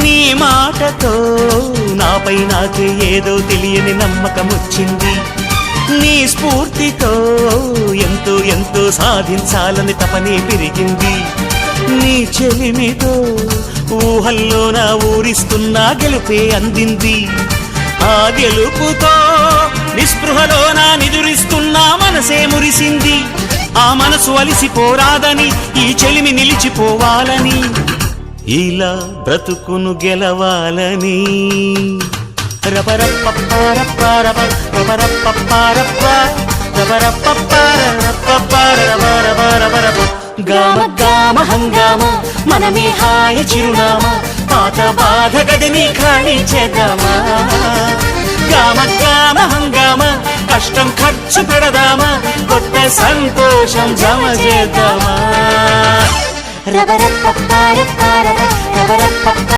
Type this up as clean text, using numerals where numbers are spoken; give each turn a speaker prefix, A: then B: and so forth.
A: నీ మాటతో నాపై నాకే ఏదో తెలియని నమ్మకం వచ్చింది. నీ స్ఫూర్తితో ఎంతో ఎంతో సాధించాలని తపనే పెరిగింది. నీ చెలిమితో ఊహల్లో నా ఊరిస్తున్నా గెలుపే అందింది. ఆ గెలుపుతో నిస్పృహలో నా నిదురిస్తున్నా మనసే మురిసింది. ఆ మనసు అలిసిపోరాదని ఈ చెలిమి నిలిచిపోవాలని ఇలా బ్రతుకును గెలవాలని గామ గామ హంగామ మనమే హాయ చిరునామా పాత బాధ గదిని ఖాళీ చేద్దామా. గామ గామ హంగామ కష్టం ఖర్చు పెడదామా కొత్త సంతోషం జమ చేద్దామా.